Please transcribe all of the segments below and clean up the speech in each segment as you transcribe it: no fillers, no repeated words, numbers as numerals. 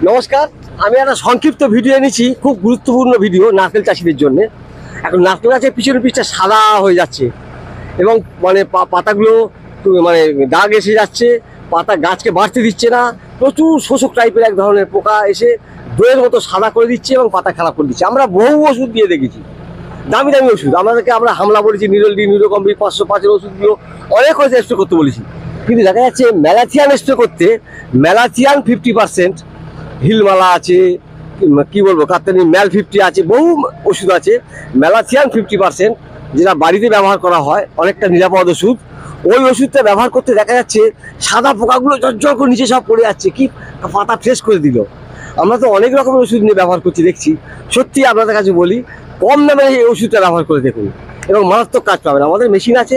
নমস্কার, আমি একটা সংক্ষিপ্ত ভিডিও এনেছি, খুব গুরুত্বপূর্ণ ভিডিও নারকেল চাষিদের জন্য। এখন নারকেল গাছের পিছনের পিচটা সাদা হয়ে যাচ্ছে এবং মানে পাতাগুলো মানে দাগ এসে যাচ্ছে, পাতা গাছকে বাড়তে দিচ্ছে না। প্রচুর শোষক টাইপের এক ধরনের পোকা এসে দইয়ের মতো সাদা করে দিচ্ছে এবং পাতা খারাপ করে দিচ্ছে। আমরা বহু ওষুধ দিয়ে দেখেছি, দামি দামি ওষুধ। আমরা হামলা বলেছি, নিরোল-ডি, নিউরোকম্বি 505-এর ওষুধগুলো অনেক হয়েছে স্প্রে করতে বলেছি, কিন্তু দেখা যাচ্ছে ম্যালাথিয়ান স্প্রে করতে ম্যালাথিয়ান 50%, হিলমালা আছে, কি বলবো, কাতানি ম্যাল 50 আছে, বহু ওষুধ আছে। ম্যালাথিয়ান 50%, যেটা বাড়িতে ব্যবহার করা হয়, অনেকটা নিরাপদ ওষুধ। ওই ওষুধটা ব্যবহার করতে দেখা যাচ্ছে সাদা পোকাগুলো ঝরঝর করে নিচে সব পড়ে যাচ্ছে, কি পাতা ফ্রেশ করে দিল। আমরা তো অনেক রকমের ওষুধ নিয়ে ব্যবহার করছি, দেখছি। সত্যি আপনাদের কাছে বলি, কম দামে এই ওষুধটা ব্যবহার করে দেখুন এবং মারাত্মক কাজ পাবেন। আমাদের মেশিন আছে,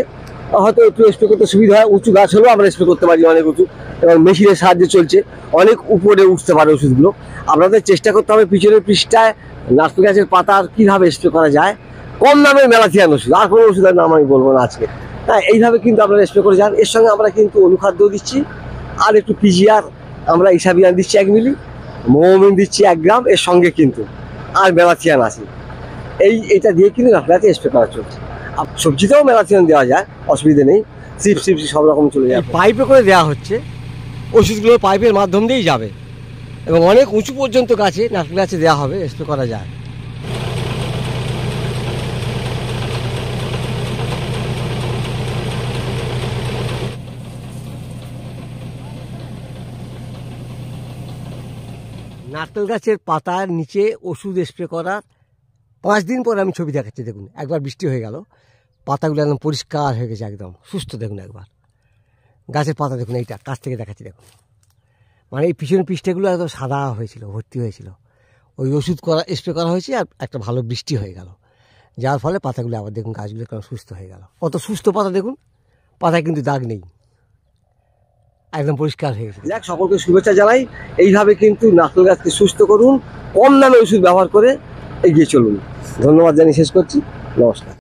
হয়তো একটু স্প্রে করতে সুবিধা হয়। উঁচু গাছ হলেও আমরা স্প্রে করতে পারি, অনেক উঁচু, এবং মেশিনের সাহায্যে চলছে, অনেক উপরে উঠতে পারে ওষুধগুলো। আপনাদের চেষ্টা করতে হবে পিছনের পৃষ্ঠায় নারকেল গাছের পাতার কীভাবে স্প্রে করা যায়, কম দামে ম্যালাথিয়ান ওষুধ। আর কোনো ওষুধের নাম আমি বলবো না আজকে। হ্যাঁ, এইভাবে কিন্তু আপনারা স্প্রে করে যান। এর সঙ্গে আমরা কিন্তু অনুখাদ্য দিচ্ছি, আর একটু পিজিআর আমরা ইসাবিয়ান দিচ্ছি 1 মিলি, মোমিন দিচ্ছি 1 গ্রাম এর সঙ্গে কিন্তু, আর ম্যালাথিয়ান আছে। এইটা দিয়ে কিন্তু নারকেল গাছে স্প্রে করা চলছে। সবজিতেও ম্যালাথিয়ান দেওয়া যায়, অসুবিধা নেই। চিপস সব রকম চলে যায়। পাইপে করে দেওয়া হচ্ছে, ওষুধগুলো পাইপের মাধ্যম দিয়েই যাবে এবং অনেক উঁচু পর্যন্ত গাছে নারকেল গাছে দেওয়া হবে, স্প্রে করা যায়। নারকেল গাছের পাতার নিচে ওষুধ স্প্রে করার 5 দিন পরে আমি ছবি দেখাচ্ছি। দেখুন, একবার বৃষ্টি হয়ে গেল, পাতাগুলো একদম পরিষ্কার হয়ে গেছে, একদম সুস্থ। দেখুন একবার গাছের পাতা দেখুন, এইটা কাছ থেকে দেখাচ্ছি। দেখুন, মানে এই পিছনের পৃষ্ঠগুলো একদম সাদা হয়েছিল, ভর্তি হয়েছিল। ওই ওষুধ স্প্রে করা হয়েছে, আর একটা ভালো বৃষ্টি হয়ে গেল, যার ফলে পাতাগুলো আবার দেখুন, গাছগুলো কেমন সুস্থ হয়ে গেল। কত সুস্থ পাতা দেখুন, পাতায় কিন্তু দাগ নেই, একদম পরিষ্কার হয়ে গেছে। যাক, সকলকে শুভেচ্ছা জানাই। এইভাবে কিন্তু নারকেল গাছকে সুস্থ করুন, কম দামে ওষুধ ব্যবহার করে এগিয়ে চলুন। ধন্যবাদ জানিয়ে শেষ করছি। নমস্কার।